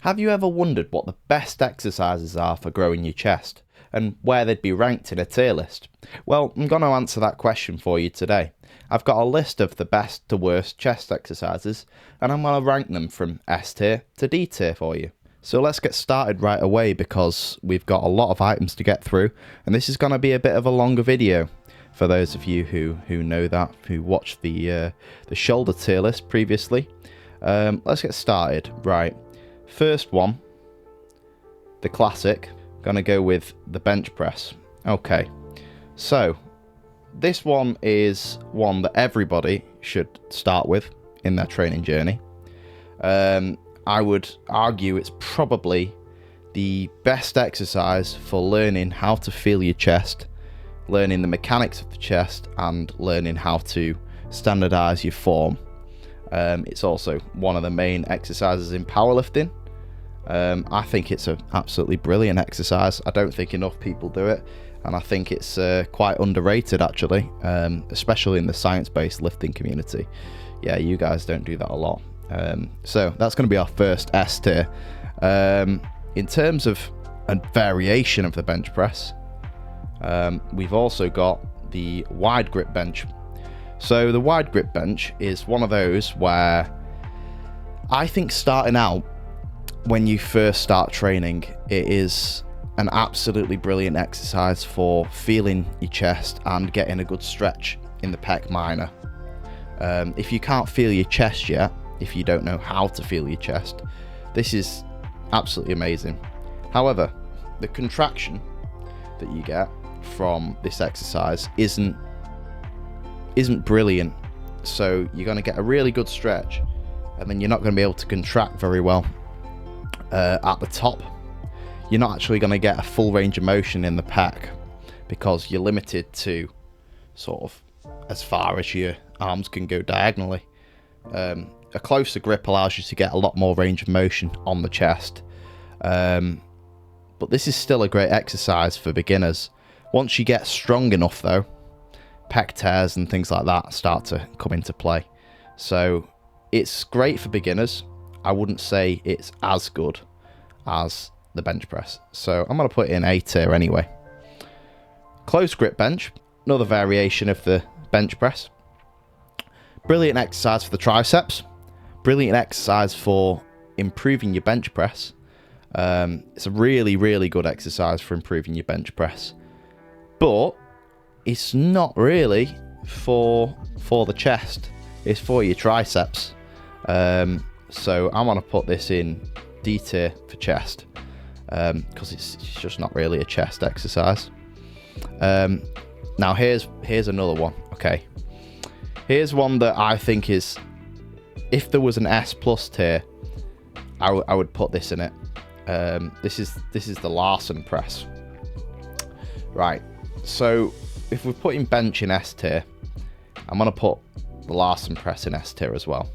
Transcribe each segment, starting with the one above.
Have you ever wondered what the best exercises are for growing your chest and where they'd be ranked in a tier list? Well, I'm going to answer that question for you today. I've got a list of the best to worst chest exercises and I'm going to rank them from S tier to D tier for you. So let's get started right away because we've got a lot of items to get through and this is going to be a bit of a longer video. For those of you who know that, who watched the shoulder tier list previously, let's get started. Right. First one, the classic, gonna go with the bench press. Okay, so this one is one that everybody should start with in their training journey. I would argue it's probably the best exercise for learning how to feel your chest, learning the mechanics of the chest, and learning how to standardize your form. It's also one of the main exercises in powerlifting. I think it's an absolutely brilliant exercise. I don't think enough people do it, and I think it's quite underrated actually, especially in the science-based lifting community. Yeah, you guys don't do that a lot. So that's going to be our first S tier. In terms of a variation of the bench press, we've also got the wide grip bench. So the wide grip bench is one of those where I think starting out, when you first start training, it is an absolutely brilliant exercise for feeling your chest and getting a good stretch in the pec minor. If you can't feel your chest yet, if you don't know how to feel your chest, this is absolutely amazing. However, the contraction that you get from this exercise isn't brilliant. So you're going to get a really good stretch and then you're not going to be able to contract very well at the top. You're not actually going to get a full range of motion in the pec because you're limited to sort of as far as your arms can go diagonally. A closer grip allows you to get a lot more range of motion on the chest, but this is still a great exercise for beginners. Once you get strong enough though, pec tears and things like that start to come into play. So it's great for beginners. I wouldn't say it's as good as the bench press. So I'm going to put it in A tier anyway. Close grip bench, another variation of the bench press. Brilliant exercise for the triceps. Brilliant exercise for improving your bench press. It's a really, really good exercise for improving your bench press. But it's not really for the chest. It's for your triceps. So I'm going to put this in D tier for chest because it's just not really a chest exercise. Now here's another one. Okay, here's one that I think is, if there was an S plus tier, I would put this in it. This is the Larsen press. Right. So if we're putting bench in S tier, I'm going to put the Larsen press in S tier as well.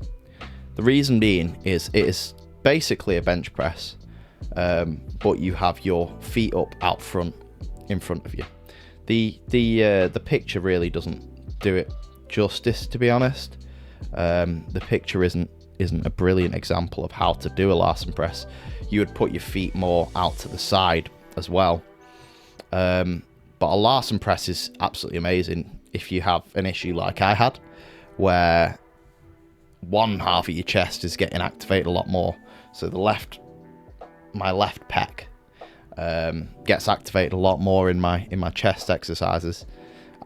The reason being is it is basically a bench press, but you have your feet up out front, in front of you. The picture really doesn't do it justice, to be honest. The picture isn't a brilliant example of how to do a Larsen press. You would put your feet more out to the side as well. But a Larsen press is absolutely amazing if you have an issue like I had, where one half of your chest is getting activated a lot more. So my left pec gets activated a lot more in my chest exercises,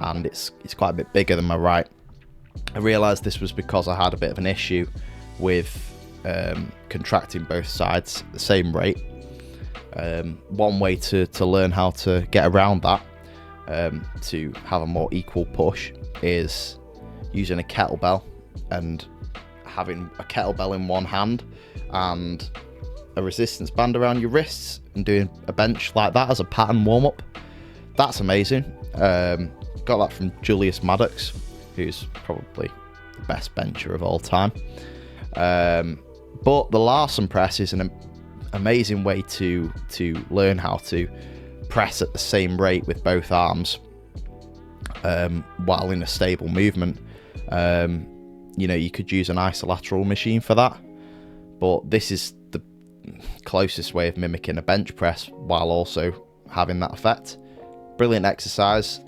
and it's quite a bit bigger than my right. I realised this was because I had a bit of an issue with contracting both sides at the same rate. One way to learn how to get around that, to have a more equal push, is using a kettlebell and having a kettlebell in one hand and a resistance band around your wrists and doing a bench like that as a pattern warm-up. That's amazing. Got that from Julius Maddox, who's probably the best bencher of all time. But the Larsen press is an amazing way to learn how to press at the same rate with both arms while in a stable movement. You know, you could use an isolateral machine for that, but this is closest way of mimicking a bench press while also having that effect. Brilliant exercise.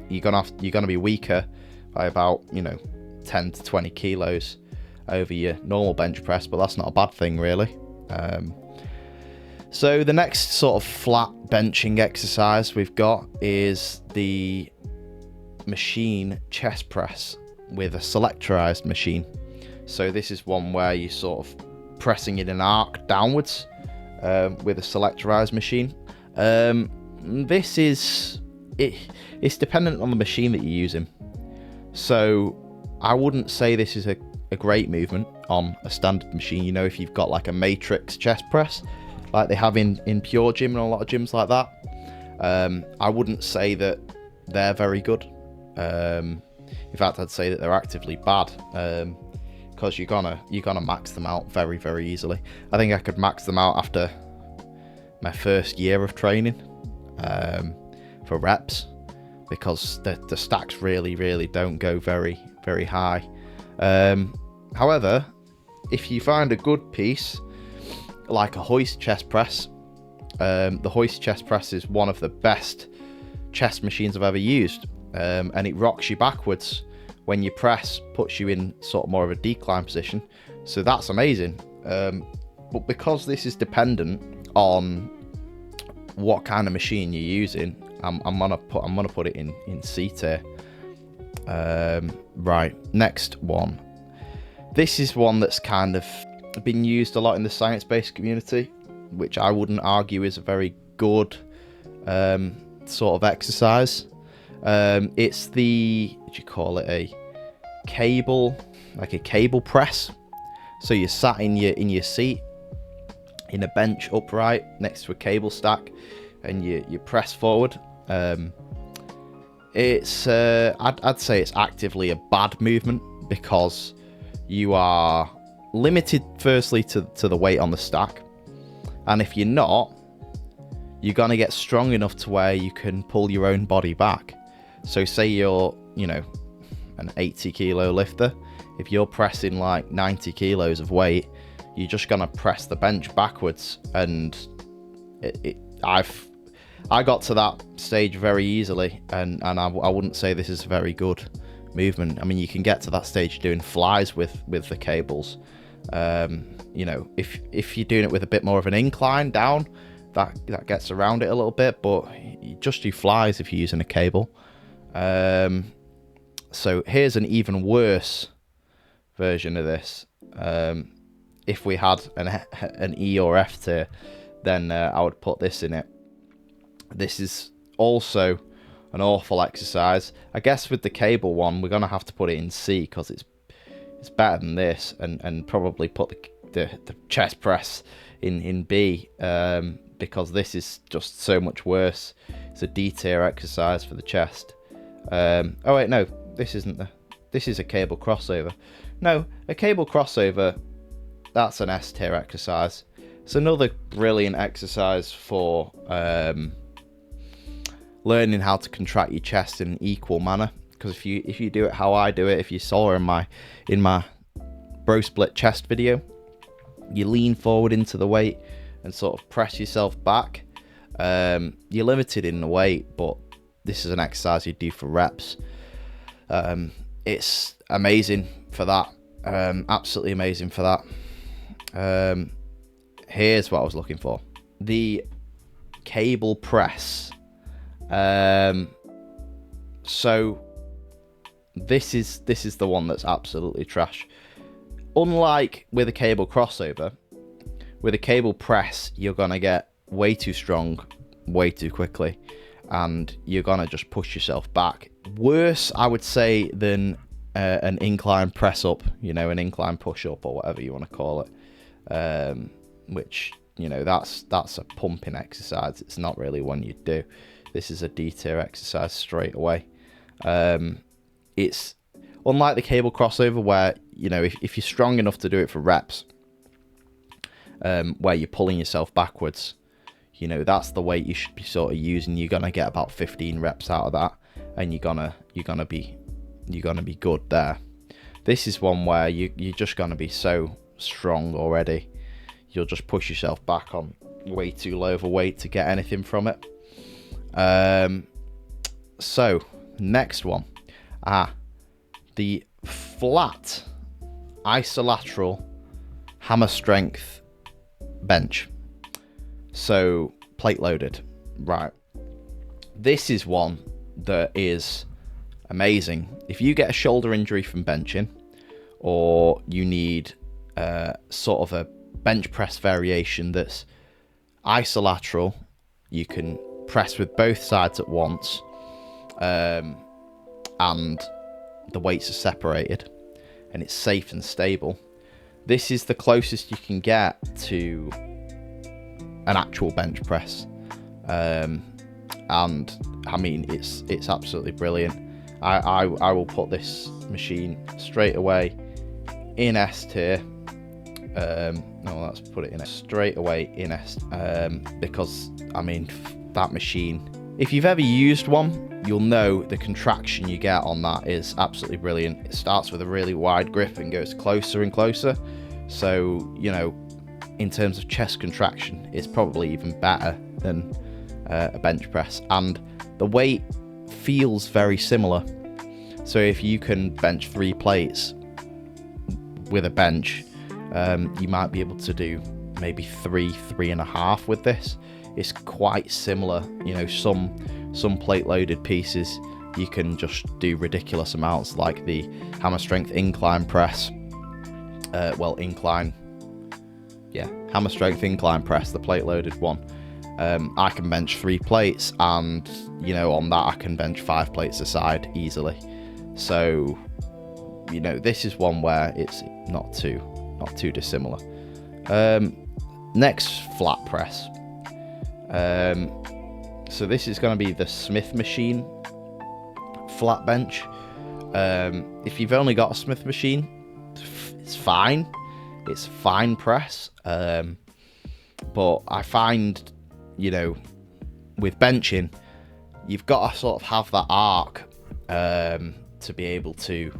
You're gonna be weaker by about 10 to 20 kilos over your normal bench press, but that's not a bad thing really. So the next sort of flat benching exercise we've got is the machine chest press with a selectorized machine. So this is one where you sort of pressing in an arc downwards with a selectorized machine. This is it's dependent on the machine that you're using. So I wouldn't say this is a great movement on a standard machine. If you've got like a matrix chest press like they have in Pure Gym and a lot of gyms like that, I wouldn't say that they're very good. In fact, I'd say that they're actively bad, because you're gonna max them out very, very easily. I think I could max them out after my first year of training for reps, because the stacks really don't go very, very high. However, if you find a good piece like a hoist chest press, the hoist chest press is one of the best chest machines I've ever used, and it rocks you backwards when you press, puts you in sort of more of a decline position, so that's amazing. But because this is dependent on what kind of machine you're using, I'm gonna put it in C tier. Right, next one. This is one that's kind of been used a lot in the science-based community, which I wouldn't argue is a very good sort of exercise. It's the, what do you call it, a cable, like a cable press. So you're sat in your seat in a bench upright next to a cable stack, and you press forward. It's I'd say it's actively a bad movement, because you are limited firstly to the weight on the stack, and if you're not, you're gonna get strong enough to where you can pull your own body back. So say you're an 80 kilo lifter, if you're pressing like 90 kilos of weight, you're just gonna press the bench backwards, and I got to that stage very easily, and I wouldn't say this is a very good movement. I mean, you can get to that stage doing flies with the cables. If you're doing it with a bit more of an incline down, that gets around it a little bit, but you just do flies if you're using a cable. So here's an even worse version of this. If we had an E or F tier, then I would put this in it. This is also an awful exercise. I guess with the cable one, we're gonna have to put it in C, because it's better than this, and probably put the chest press in B, because this is just so much worse. It's a D tier exercise for the chest. Oh wait, no, this is a cable crossover. No, a cable crossover, that's an S tier exercise. It's another brilliant exercise for learning how to contract your chest in an equal manner, because if you do it how I do it, if you saw in my bro split chest video, you lean forward into the weight and sort of press yourself back. You're limited in the weight, but this is an exercise you do for reps. It's amazing for that. Absolutely amazing for that. Here's what I was looking for: the cable press. So this is the one that's absolutely trash. Unlike with a cable crossover, with a cable press, you're gonna get way too strong way too quickly, and you're gonna just push yourself back. Worse, I would say, than an incline press up, an incline push up, or whatever you want to call it, which that's a pumping exercise. It's not really one you do. This is a D tier exercise straight away. It's unlike the cable crossover, where if you're strong enough to do it for reps, where you're pulling yourself backwards, that's the weight you should be sort of using. You're gonna get about 15 reps out of that, and you're gonna be good there. This is one where you're just gonna be so strong already. you'll just push yourself back on way too low of a weight to get anything from it. So next one, the flat isolateral hammer strength bench. So plate loaded, right? This is one that is amazing. If you get a shoulder injury from benching, or you need sort of a bench press variation that's isolateral, you can press with both sides at once, and the weights are separated, and it's safe and stable. This is the closest you can get to an actual bench press, and I mean it's absolutely brilliant. I will put this machine straight away in S tier. No, let's put it in straight away in S, because I mean that machine, if you've ever used one, you'll know the contraction you get on that is absolutely brilliant. It starts with a really wide grip and goes closer and closer, so you know, in terms of chest contraction, it's probably even better than a bench press, and the weight feels very similar. So if you can bench 3 plates with a bench, you might be able to do maybe 3.5 with this. It's quite similar. You know, some plate loaded pieces you can just do ridiculous amounts, like the hammer strength incline press. Hammer strength incline press, the plate loaded one. I can bench 3 plates, and you know, on that I can bench 5 plates aside easily. So you know, this is one where it's not too dissimilar. Next, flat press. So this is going to be the Smith machine flat bench. If you've only got a Smith machine, it's fine. It's fine press. But I find, you know, with benching, you've got to sort of have that arc to be able to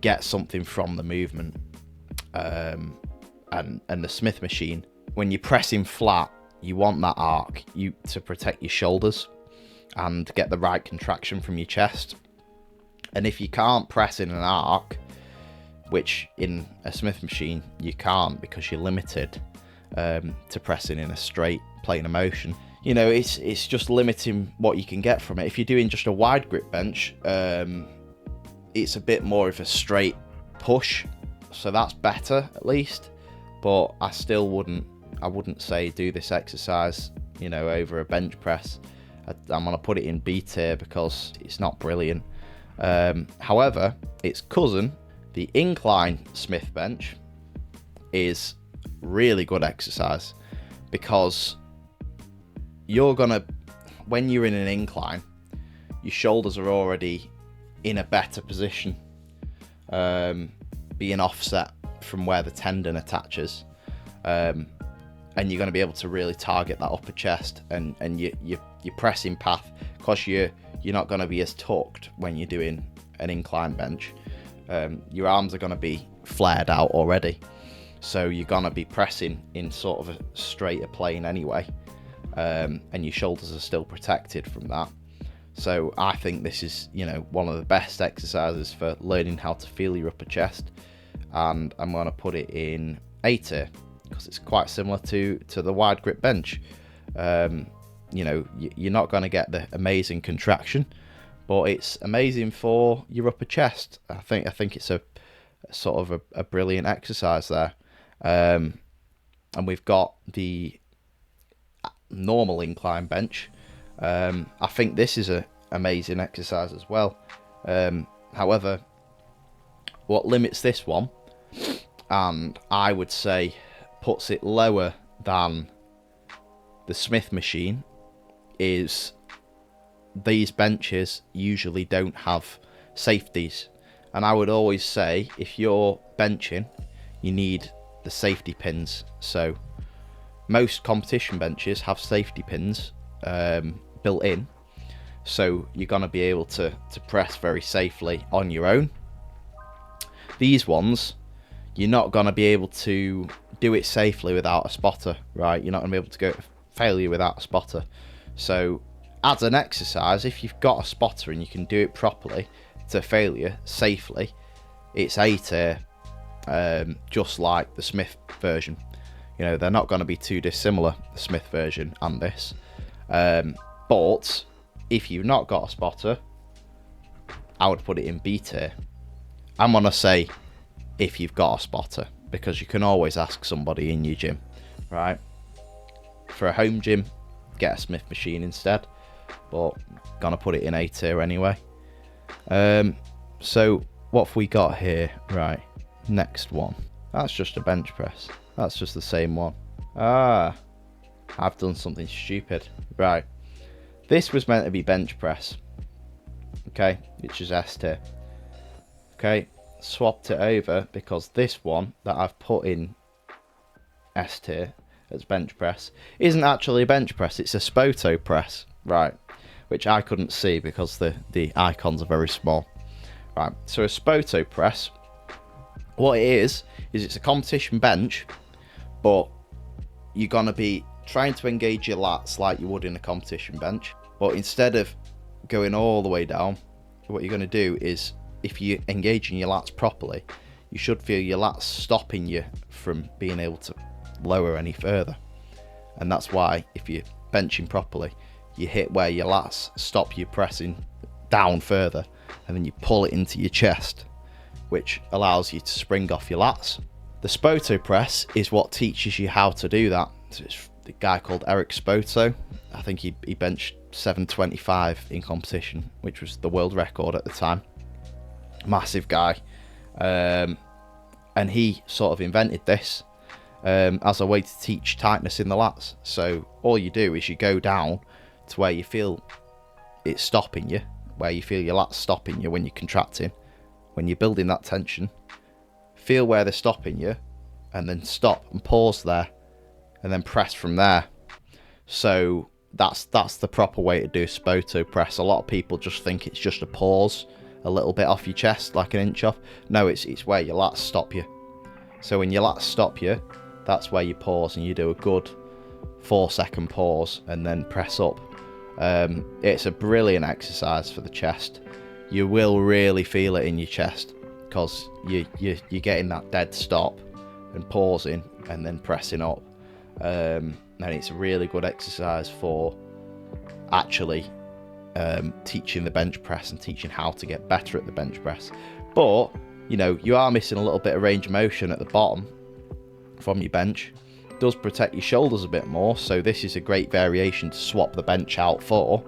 get something from the movement. And the Smith machine, when you're pressing flat, you want that arc to protect your shoulders and get the right contraction from your chest. And if you can't press in an arc, which in a Smith machine you can't because you're limited to pressing in a straight plane of motion, you know, it's just limiting what you can get from it. If you're doing just a wide grip bench, it's a bit more of a straight push, so that's better at least. But I still wouldn't say do this exercise, you know, over a bench press. I'm gonna put it in B tier because it's not brilliant. However, its cousin, the incline Smith bench, is really good exercise, because when you're in an incline, your shoulders are already in a better position, being offset from where the tendon attaches, and you're going to be able to really target that upper chest, and your pressing path, because you're not going to be as tucked when you're doing an incline bench. Your arms are going to be flared out already, so you're going to be pressing in sort of a straighter plane anyway, and your shoulders are still protected from that. So I think this is, you know, one of the best exercises for learning how to feel your upper chest, and I'm going to put it in A tier because it's quite similar to the wide grip bench. You know, you're not going to get the amazing contraction, but it's amazing for your upper chest. I think it's a sort of a brilliant exercise there. And we've got the normal incline bench. I think this is a amazing exercise as well. However, what limits this one, and I would say puts it lower than the Smith machine, is these benches usually don't have safeties. And I would always say, if you're benching, you need the safety pins. So most competition benches have safety pins built in, so you're going to be able to press very safely on your own. These ones, you're not going to be able to do it safely without a spotter, right? You're not going to be able to go to failure without a spotter. So as an exercise, if you've got a spotter and you can do it properly to failure safely, it's A tier, just like the Smith version. You know, they're not going to be too dissimilar, the Smith version and this. But if you've not got a spotter, I would put it in B tier. I'm going to say if you've got a spotter, because you can always ask somebody in your gym, right? For a home gym, get a Smith machine instead, but gonna put it in A tier anyway. So what have we got here? Right, next one. That's just a bench press. That's just the same one. Ah, I've done something stupid. Right, this was meant to be bench press, okay, which is S tier. Okay, swapped it over because this one that I've put in S tier as bench press isn't actually a bench press, it's a Spoto press, right, which I couldn't see because the icons are very small. Right, so a Spoto press, what it is it's a competition bench, but you're going to be trying to engage your lats like you would in a competition bench, but instead of going all the way down, what you're going to do is, if you're engaging your lats properly, you should feel your lats stopping you from being able to lower any further. And that's why if you're benching properly, you hit where your lats stop you pressing down further, and then you pull it into your chest, which allows you to spring off your lats. The Spoto press is what teaches you how to do that. So it's the guy called Eric Spoto. I think he benched 725 in competition, which was the world record at the time. Massive guy. And he sort of invented this as a way to teach tightness in the lats. So all you do is you go down to where you feel it's stopping you, where you feel your lats stopping you when you're contracting, when you're building that tension. Feel where they're stopping you, and then stop and pause there, and then press from there. So that's the proper way to do a Spoto press. A lot of people just think it's just a pause a little bit off your chest, like an inch off. No, it's where your lats stop you. So when your lats stop you, that's where you pause, and you do a good 4-second pause and then press up. It's a brilliant exercise for the chest. You will really feel it in your chest because you're getting that dead stop and pausing and then pressing up. And it's a really good exercise for actually teaching the bench press and teaching how to get better at the bench press. But you know, you are missing a little bit of range of motion at the bottom from your bench. It does protect your shoulders a bit more, so this is a great variation to swap the bench out for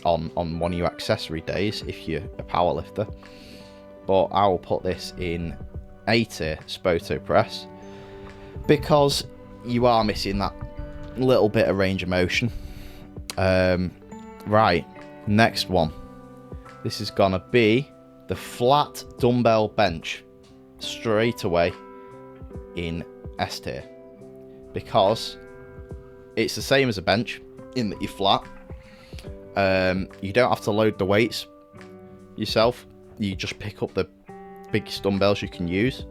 on one of your accessory days if you're a powerlifter. But I will put this in A tier Spoto press because you are missing that little bit of range of motion. Right, next one. This is gonna be the flat dumbbell bench, straight away in S tier, because it's the same as a bench in that you're flat. You don't have to load the weights yourself. You just pick up the biggest dumbbells you can use.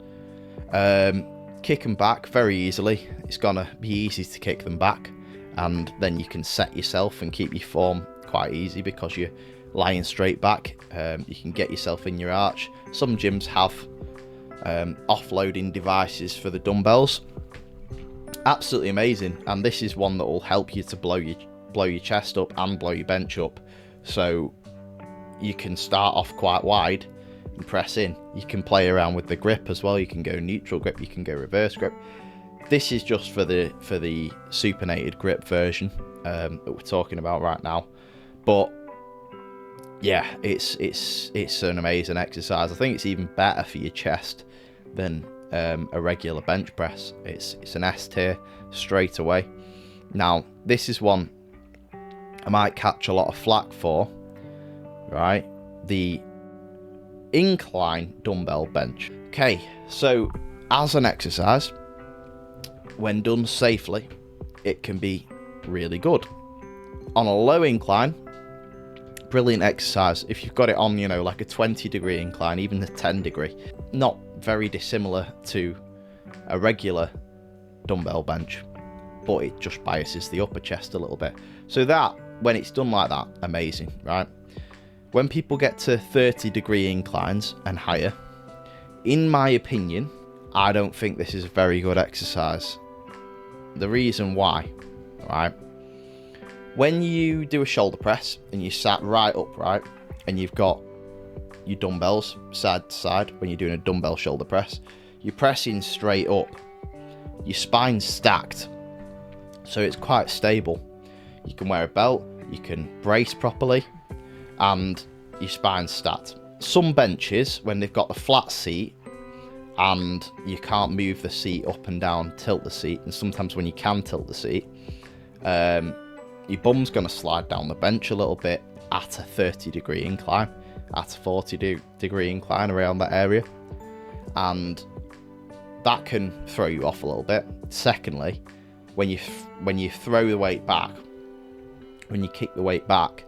Kick them back very easily. It's gonna be easy to kick them back, and then you can set yourself and keep your form quite easy because you're lying straight back. You can get yourself in your arch. Some gyms have offloading devices for the dumbbells. Absolutely amazing, and this is one that will help you to blow your chest up and blow your bench up. So you can start off quite wide and press in. You can play around with the grip as well. You can go neutral grip, you can go reverse grip. This is just for the supinated grip version that we're talking about right now. But yeah, it's an amazing exercise. I think it's even better for your chest than a regular bench press. It's an S tier straight away. Now this is one I might catch a lot of flack for, right? The incline dumbbell bench. Okay, so as an exercise, when done safely, it can be really good. On a low incline, brilliant exercise. If you've got it on, you know, like a 20-degree incline, even a 10-degree, not very dissimilar to a regular dumbbell bench, but it just biases the upper chest a little bit. So that, when it's done like that, amazing, right? When people get to 30-degree inclines and higher, in my opinion, I don't think this is a very good exercise. The reason why, right? When you do a shoulder press and you sat right upright and you've got your dumbbells side to side, when you're doing a dumbbell shoulder press, you're pressing straight up. Your spine's stacked, so it's quite stable. You can wear a belt, you can brace properly, and your spine's stacked. Some benches, when they've got the flat seat and you can't move the seat up and down, tilt the seat, and sometimes when you can tilt the seat, your bum's going to slide down the bench a little bit at a 30-degree incline, at a 40-degree incline, around that area, and that can throw you off a little bit. Secondly, when you throw the weight back, when you kick the weight back,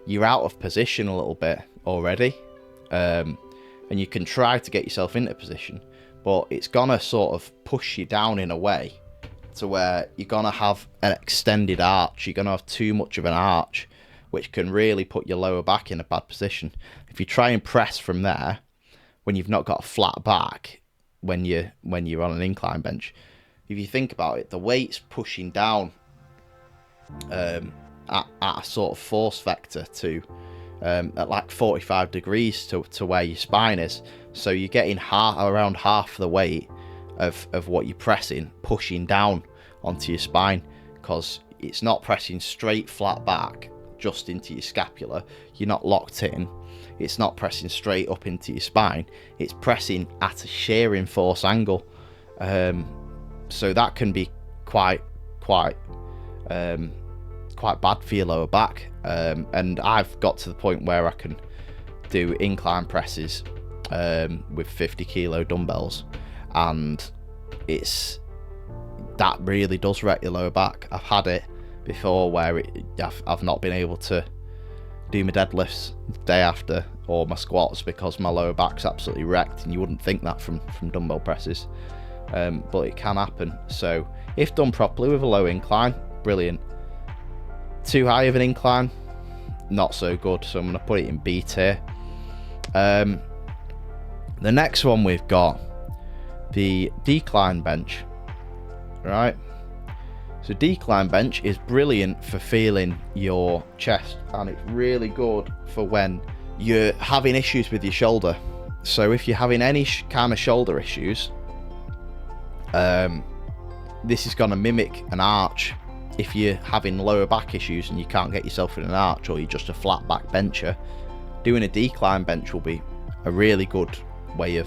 you're out of position a little bit already, and you can try to get yourself into position, but it's gonna sort of push you down in a way to where you're gonna have an extended arch. You're gonna have too much of an arch, which can really put your lower back in a bad position. If you try and press from there when you've not got a flat back, when you're on an incline bench, if you think about it, the weight's pushing down at a sort of force vector to at like 45 degrees to where your spine is, so you're getting around half the weight of what you're pressing pushing down onto your spine, because it's not pressing straight flat back just into your scapula. You're not locked in. It's not pressing straight up into your spine. It's pressing at a shearing force angle, so that can be quite bad for your lower back. And I've got to the point where I can do incline presses with 50-kilo dumbbells, and that really does wreck your lower back. I've had it before where I've not been able to do my deadlifts the day after, or my squats, because my lower back's absolutely wrecked, and you wouldn't think that from dumbbell presses, but it can happen. So if done properly with a low incline, brilliant. Too high of an incline, not so good, so I'm going to put it in B tier. The next one we've got the decline bench, right? So decline bench is brilliant for feeling your chest, and it's really good for when you're having issues with your shoulder. So if you're having any kind of shoulder issues, this is going to mimic an arch. If you're having lower back issues and you can't get yourself in an arch, or you're just a flat back bencher, doing a decline bench will be a really good way of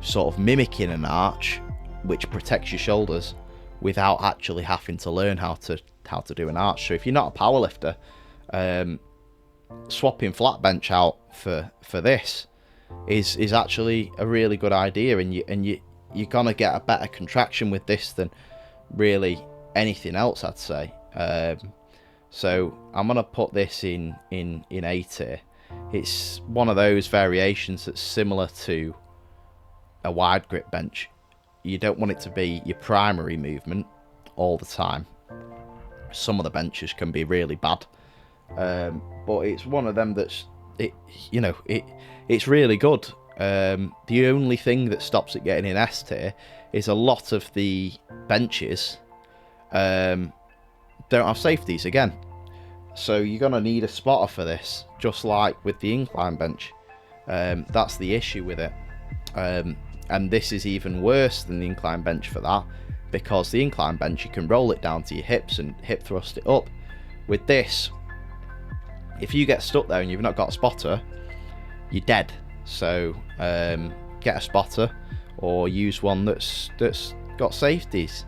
sort of mimicking an arch, which protects your shoulders without actually having to learn how to do an arch. So if you're not a powerlifter, swapping flat bench out for this is actually a really good idea, and you're gonna get a better contraction with this than really anything else, I'd say. So I'm gonna put this in A tier. It's one of those variations that's similar to a wide grip bench. You don't want it to be your primary movement all the time. Some of the benches can be really bad, but it's one of them that's it's really good. The only thing that stops it getting in S tier is a lot of the benches don't have safeties again, so you're gonna need a spotter for this, just like with the incline bench. That's the issue with it, and this is even worse than the incline bench for that, because the incline bench you can roll it down to your hips and hip thrust it up. With this, if you get stuck there and you've not got a spotter, you're dead. So get a spotter, or use one that's got safeties.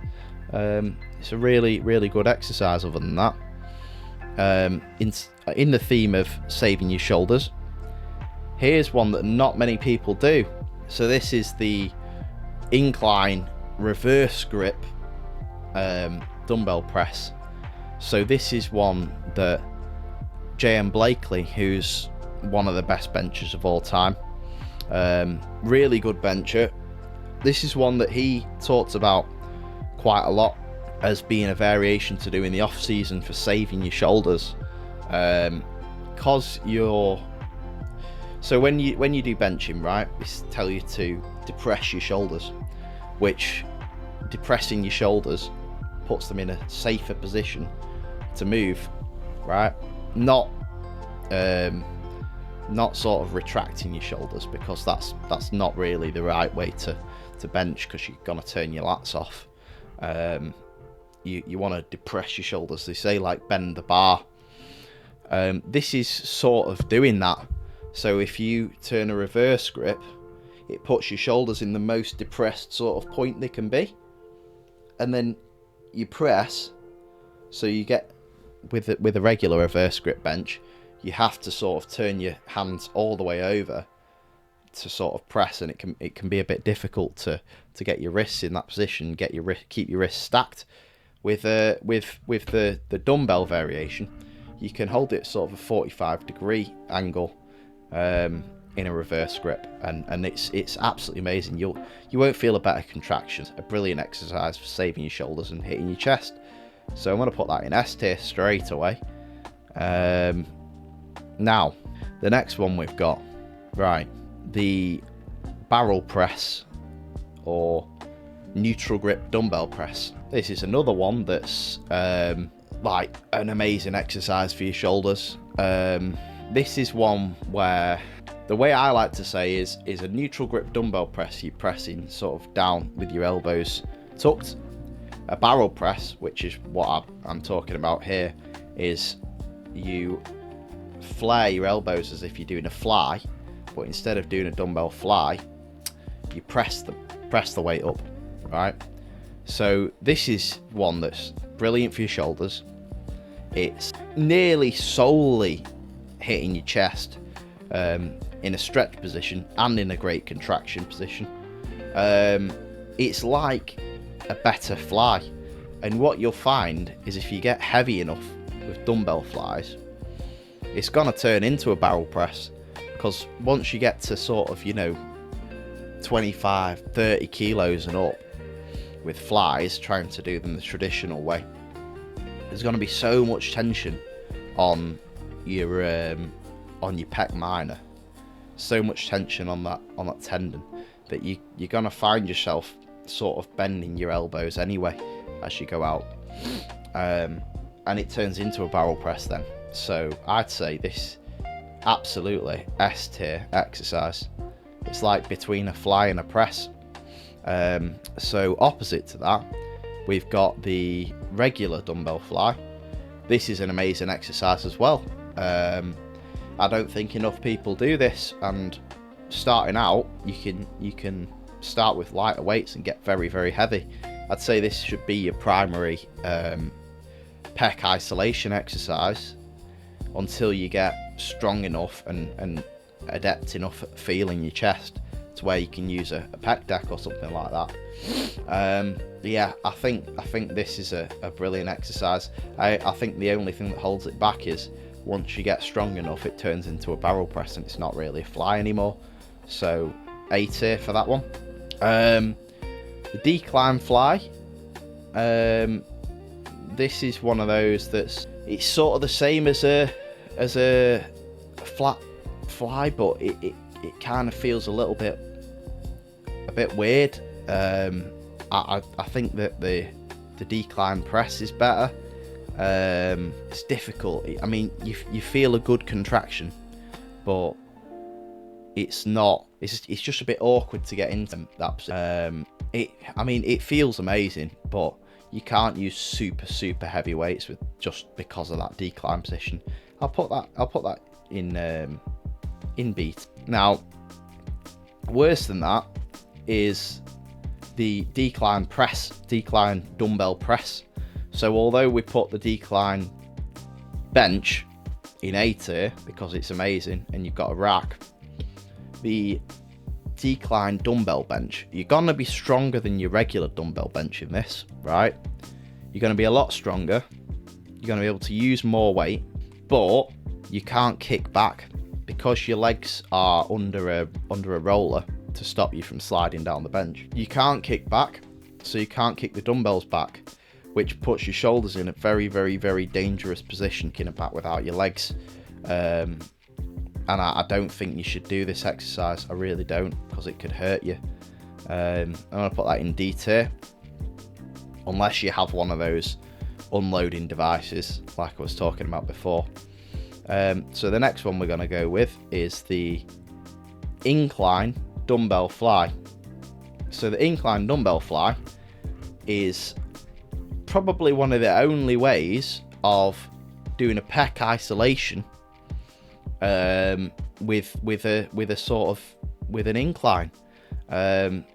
It's a really good exercise. Other than that, in the theme of saving your shoulders, here's one that not many people do. So this is the incline reverse grip dumbbell press. So this is one that J.M. Blakely, who's one of the best benchers of all time, Really good bencher. This is one that he talks about quite a lot as being a variation to do in the off season for saving your shoulders, because so when you do benching, right, they tell you to depress your shoulders, which depressing your shoulders puts them in a safer position to move, right? Not sort of retracting your shoulders, because that's not really the right way to bench, because you're gonna turn your lats off. You want to depress your shoulders. They say like bend the bar. This is sort of doing that. So if you turn a reverse grip, it puts your shoulders in the most depressed sort of point they can be, and then you press. So you get with a regular reverse grip bench, you have to sort of turn your hands all the way over to sort of press, and it can be a bit difficult to get your wrists in that position, keep your wrists stacked. With the dumbbell variation, you can hold it sort of a 45-degree angle in a reverse grip, and it's absolutely amazing. You won't feel a better contraction. A brilliant exercise for saving your shoulders and hitting your chest. So I'm going to put that in S tier straight away. Now, the next one we've got, right, the barrel press or neutral grip dumbbell press. This is another one that's like an amazing exercise for your shoulders. This is one where the way I like to say is a neutral grip dumbbell press, you're pressing sort of down with your elbows tucked. A barrel press, which is what I'm talking about here, is you flare your elbows as if you're doing a fly, but instead of doing a dumbbell fly, you press the weight up, right? So this is one that's brilliant for your shoulders. It's nearly solely hitting your chest in a stretch position and in a great contraction position. It's like a better fly, and what you'll find is if you get heavy enough with dumbbell flies, it's gonna turn into a barrel press, because once you get to sort of 25-30 kilos and up with flies, trying to do them the traditional way, there's going to be so much tension on your pec minor, so much tension on that tendon, that you're going to find yourself sort of bending your elbows anyway as you go out, and it turns into a barrel press then. So I'd say this absolutely S tier exercise. It's like between a fly and a press. So opposite to that, we've got the regular dumbbell fly. This is an amazing exercise as well. I don't think enough people do this, and starting out, you can start with lighter weights and get very, very heavy. I'd say this should be your primary pec isolation exercise until you get strong enough and adept enough at feeling your chest to where you can use a pec deck or something like that. Yeah, I think this is a brilliant exercise. I think the only thing that holds it back is once you get strong enough, it turns into a barrel press and it's not really a fly anymore. So A tier for that one. The decline fly. This is one of those it's sort of the same as a flat fly, but it kind of feels a little bit weird. I think that the decline press is better. It's difficult. I mean, you feel a good contraction, but it's not. It's just a bit awkward to get into that. It feels amazing, but you can't use super heavy weights just because of that decline position. I'll put that in beat. Now, worse than that is the decline dumbbell press. So although we put the decline bench in A tier because it's amazing and you've got a rack, the decline dumbbell bench, you're gonna be stronger than your regular dumbbell bench in this, right? You're gonna be a lot stronger. You're gonna be able to use more weight, but you can't kick back because your legs are under a roller to stop you from sliding down the bench, you can't kick back, so you can't kick the dumbbells back, which puts your shoulders in a very, very, very dangerous position kicking back without your legs. And I don't think you should do this exercise. I really don't, because it could hurt you. I'm going to put that in D tier, unless you have one of those unloading devices like I was talking about before. So the next one we're going to go with is the incline dumbbell fly. So the incline dumbbell fly is probably one of the only ways of doing a pec isolation with an incline.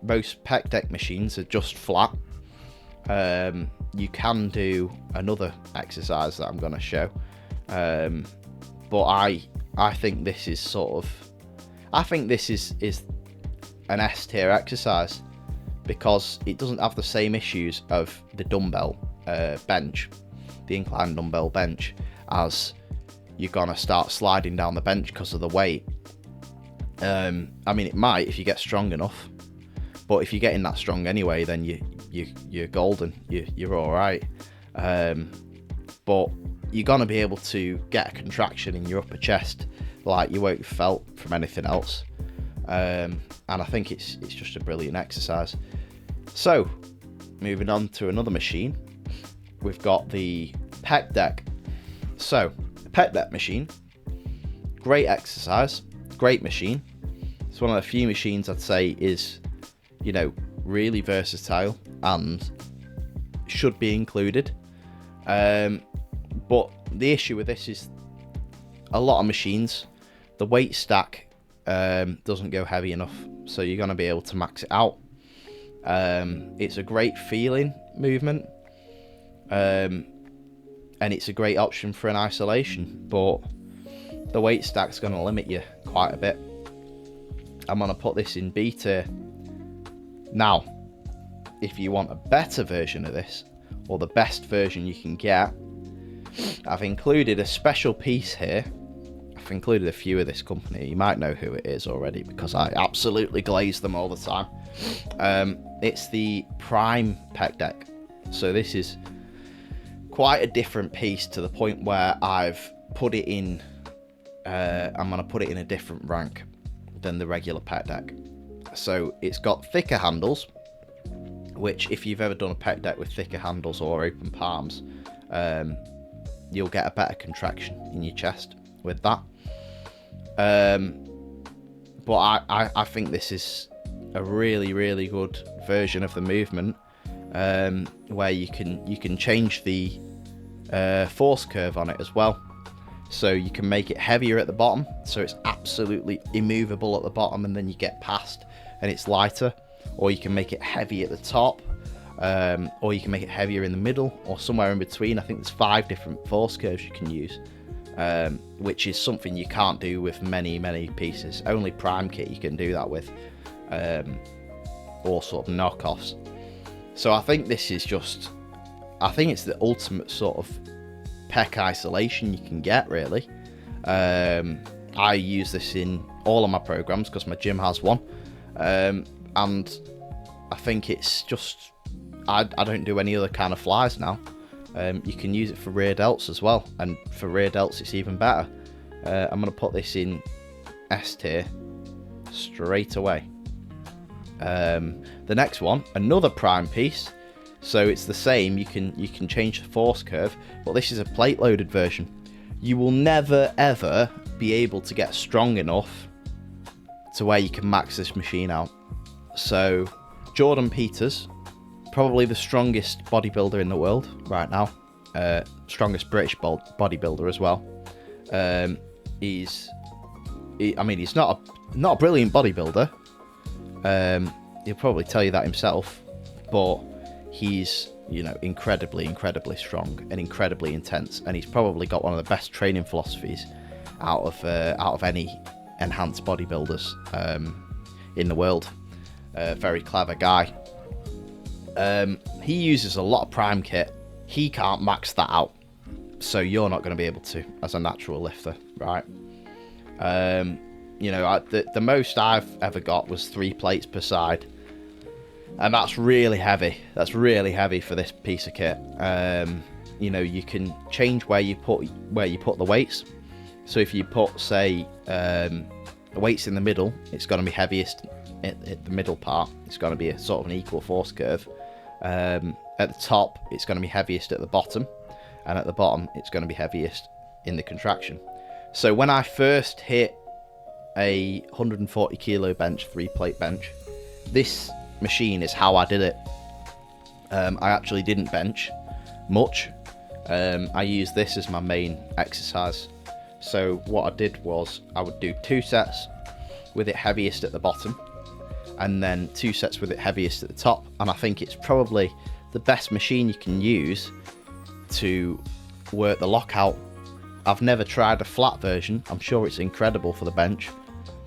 Most pec deck machines are just flat. You can do another exercise that I'm going to show, but I think this is is an S tier exercise, because it doesn't have the same issues of the dumbbell bench, the incline dumbbell bench, as you're gonna start sliding down the bench because of the weight. I mean, it might if you get strong enough, but if you're getting that strong anyway, then you're golden. You're all right. But you're gonna be able to get a contraction in your upper chest like you won't have felt from anything else. And I think it's just a brilliant exercise. So, moving on to another machine, we've got the pec deck. So, the pec deck machine, great exercise, great machine. It's one of the few machines I'd say is, really versatile and should be included. But the issue with this is a lot of machines, the weight stack doesn't go heavy enough, so you're going to be able to max it out. It's a great feeling movement, and it's a great option for an isolation, but the weight stack's going to limit you quite a bit. I'm going to put this in B tier. Now, if you want a better version of this, or the best version you can get, I've included a special piece here. I've included a few of this company. You might know who it is already, because I absolutely glaze them all the time. It's the Prime pec deck. So this is quite a different piece, to the point where I've put it in, I'm going to put it in a different rank than the regular pec deck. So it's got thicker handles, which if you've ever done a pec deck with thicker handles or open palms, you'll get a better contraction in your chest with that. But I think this is a really, really good version of the movement, where you can change the force curve on it as well. So you can make it heavier at the bottom, so it's absolutely immovable at the bottom, and then you get past and it's lighter. Or you can make it heavy at the top, or you can make it heavier in the middle, or somewhere in between. I think there's 5 different force curves you can use, which is something you can't do with many pieces. Only Prime kit you can do that with, or sort of knockoffs. So I think this is I think it's the ultimate sort of pec isolation you can get, really. I use this in all of my programs because my gym has one, and I think it's just, I don't do any other kind of flies now. You can use it for rear delts as well, and for rear delts it's even better. I'm going to put this in S tier straight away. The next one, another Prime piece. So it's the same, you can change the force curve, but this is a plate loaded version. You will never ever be able to get strong enough to where you can max this machine out. So Jordan Peters, probably the strongest bodybuilder in the world right now, strongest British bodybuilder as well. He's not a brilliant bodybuilder. He'll probably tell you that himself, but he's incredibly strong and incredibly intense, and he's probably got one of the best training philosophies out of any enhanced bodybuilders in the world. Very clever guy. He uses a lot of Prime kit. He can't max that out, so you're not going to be able to as a natural lifter, right? You know, the most I've ever got was 3 plates per side, and that's really heavy. That's really heavy for this piece of kit. You know, you can change where you put the weights. So if you put, say, the weights in the middle, it's going to be heaviest at the middle part. It's going to be a sort of an equal force curve. At the top, it's going to be heaviest at the bottom, and at the bottom, it's going to be heaviest in the contraction. So when I first hit a 140 kilo bench, 3-plate bench, this machine is how I did it. I actually didn't bench much. I used this as my main exercise. So what I did was I would do 2 sets with it heaviest at the bottom, and then 2 sets with it heaviest at the top. And I think it's probably the best machine you can use to work the lockout. I've never tried a flat version. I'm sure it's incredible for the bench,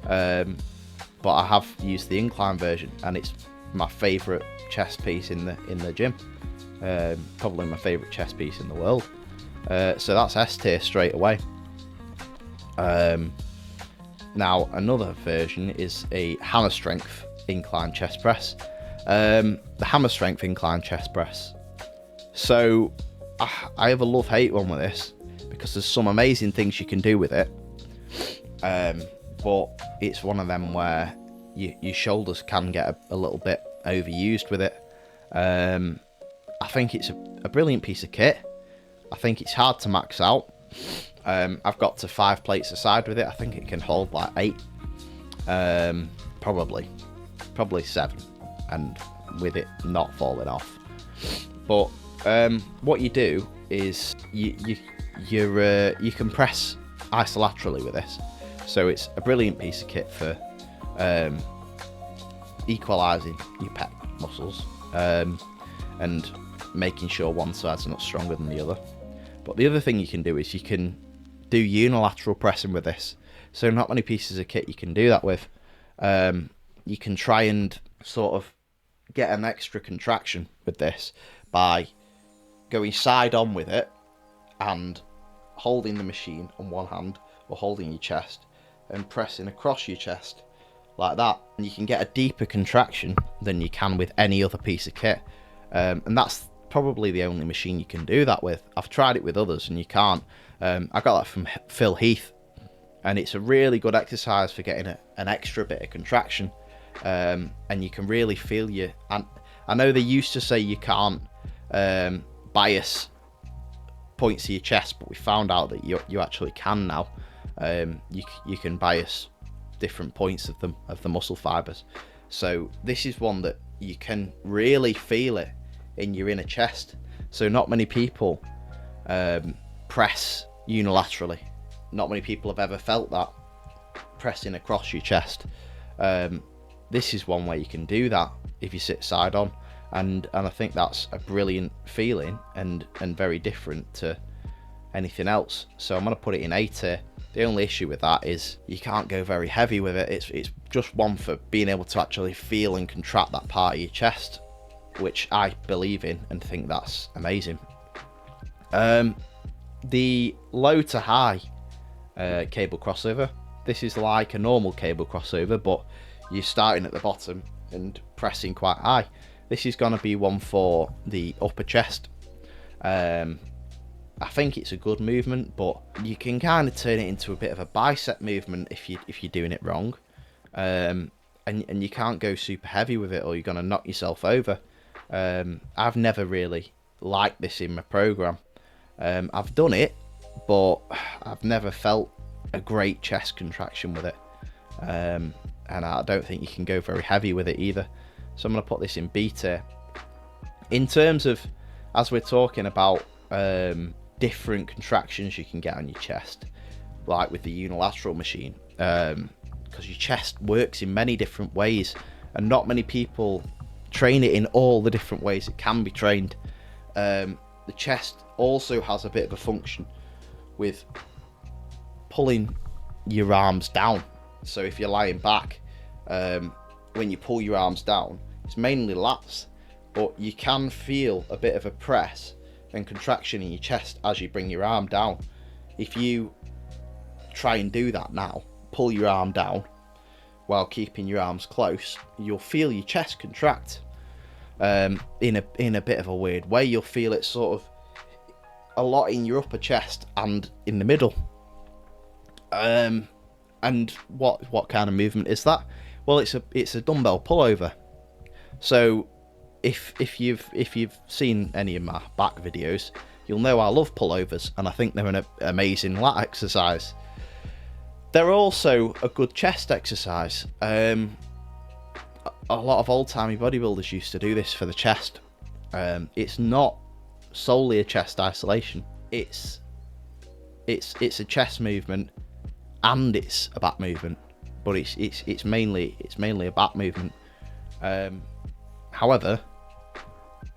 but I have used the incline version, and it's my favourite chest piece in the gym. Probably my favourite chest piece in the world. So that's S tier straight away. Now another version is a hammer strength incline chest press. The hammer strength incline chest press. So I have a love-hate one with this, because there's some amazing things you can do with it, but it's one of them where your shoulders can get a little bit overused with it. I think it's a brilliant piece of kit. I think it's hard to max out. I've got to 5 plates a side with it. I think it can hold like 8, probably 7, and with it not falling off. But what you do is you can press isolaterally with this, so it's a brilliant piece of kit for equalising your pec muscles, and making sure one side's not stronger than the other. But the other thing you can do is you can do unilateral pressing with this. So not many pieces of kit you can do that with. You can try and sort of get an extra contraction with this by going side on with it and holding the machine on one hand, or holding your chest and pressing across your chest like that, and you can get a deeper contraction than you can with any other piece of kit. And that's probably the only machine you can do that with. I've tried it with others and you can't. I got that from Phil Heath, and it's a really good exercise for getting an extra bit of contraction, and you can really feel and I know they used to say you can't bias points of your chest, but we found out that you actually can now. You can bias different points of the muscle fibers. So this is one that you can really feel it in your inner chest. So not many people press unilaterally. Not many people have ever felt that pressing across your chest. This is one way you can do that if you sit side on, and I think that's a brilliant feeling and very different to anything else. So I'm going to put it in A tier. The only issue with that is you can't go very heavy with it. It's just one for being able to actually feel and contract that part of your chest, which I believe in and think that's amazing. The low to high cable crossover. This is like a normal cable crossover, but you're starting at the bottom and pressing quite high. This is going to be one for the upper chest. I think it's a good movement, but you can kind of turn it into a bit of a bicep movement if you're doing it wrong, and you can't go super heavy with it, or you're going to knock yourself over. I've never really liked this in my program. I've done it, but I've never felt a great chest contraction with it, and I don't think you can go very heavy with it either. So I'm going to put this in B tier. In terms of, as we're talking about different contractions you can get on your chest, like with the unilateral machine, because your chest works in many different ways, and not many people train it in all the different ways it can be trained. The chest also has a bit of a function with pulling your arms down. So if you're lying back, when you pull your arms down, it's mainly lats, but you can feel a bit of a press and contraction in your chest as you bring your arm down. If you try and do that now, pull your arm down while keeping your arms close, you'll feel your chest contract in a bit of a weird way. You'll feel it sort of a lot in your upper chest and in the middle. And what kind of movement is that? Well, it's a dumbbell pullover. So if you've seen any of my back videos, you'll know I love pullovers, and I think they're an amazing lat exercise. They're also a good chest exercise. A lot of old-timey bodybuilders used to do this for the chest. It's not solely a chest isolation. It's a chest movement and it's a back movement, but it's mainly a back movement. However,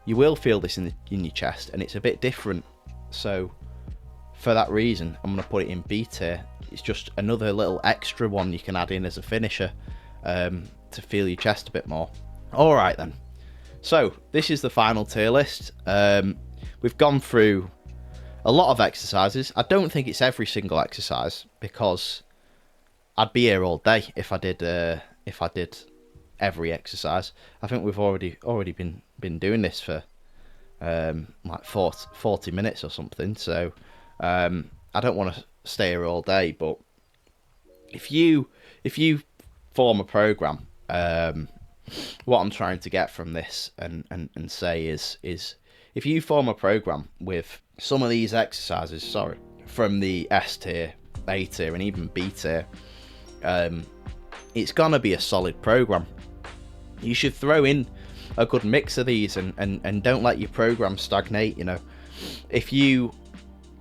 you will feel this in your chest, and it's a bit different. So for that reason, I'm going to put it in B tier. It's just another little extra one you can add in as a finisher to feel your chest a bit more. All right then. So this is the final tier list. We've gone through a lot of exercises. I don't think it's every single exercise, because I'd be here all day if I did every exercise. I think we've already been doing this for like 40 minutes or something. So I don't want to stay here all day. But if you form a program, what I'm trying to get from this and say is if you form a program with some of these exercises, from the S tier, A tier, and even B tier, it's gonna be a solid program. You should throw in a good mix of these and don't let your program stagnate. You know, if you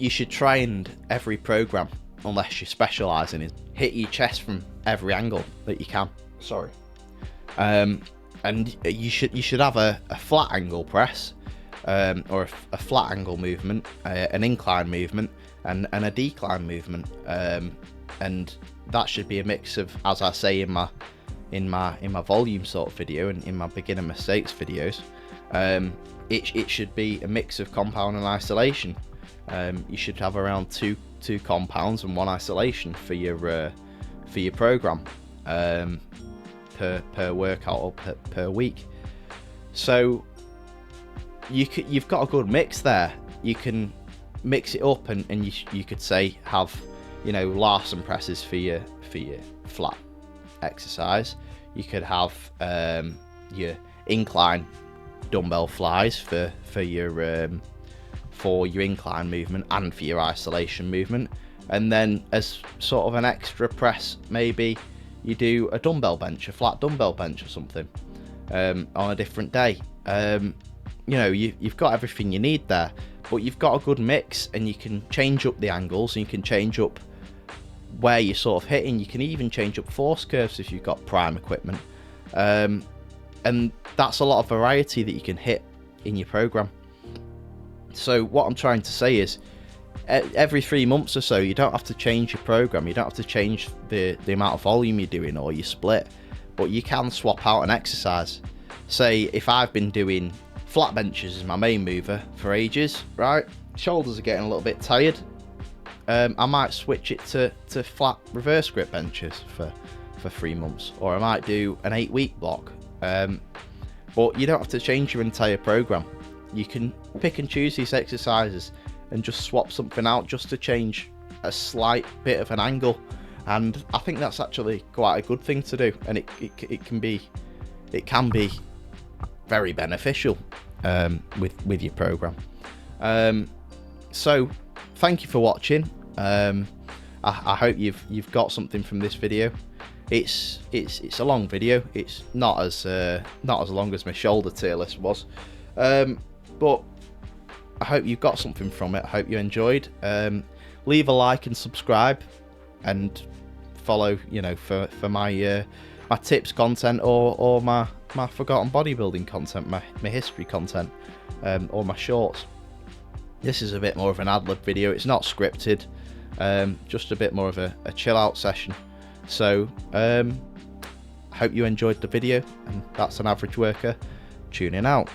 should try and every program, unless you're specialising, is hit your chest from every angle that you can. And you should have a flat angle press, or a flat angle movement, an incline movement, and a decline movement, and that should be a mix of, as I say in my volume sort of video and in my beginner mistakes videos, it should be a mix of compound and isolation. You should have around two compounds and one isolation for your program per workout or per week. So you've got a good mix there. You can mix it up, and you could say have, you know, Larson presses for your flat exercise. You could have your incline dumbbell flies for your incline movement and for your isolation movement, and then as sort of an extra press, maybe you do a dumbbell bench, a flat dumbbell bench or something on a different day. You know, you've got everything you need there, but you've got a good mix, and you can change up the angles, and you can change up where you're sort of hitting. You can even change up force curves if you've got prime equipment, and that's a lot of variety that you can hit in your program. So what I'm trying to say is, every 3 months or so, you don't have to change your program. You don't have to change the amount of volume you're doing or your split, but you can swap out an exercise. Say if I've been doing flat benches as my main mover for ages, right? Shoulders are getting a little bit tired. I might switch it to flat reverse grip benches for 3 months, or I might do an 8-week block. But you don't have to change your entire program. You can pick and choose these exercises and just swap something out just to change a slight bit of an angle, and I think that's actually quite a good thing to do, and it can be very beneficial with your program. So thank you for watching. I hope you've got something from this video. It's a long video. It's not as long as my shoulder tier list was, but I hope you got something from it. I hope you enjoyed. Leave a like and subscribe, and follow, you know, for my my tips content, or my forgotten bodybuilding content, my history content, or my shorts. This is a bit more of an ad-lib video. It's not scripted, just a bit more of a chill out session. So I hope you enjoyed the video, and that's an average worker tuning out.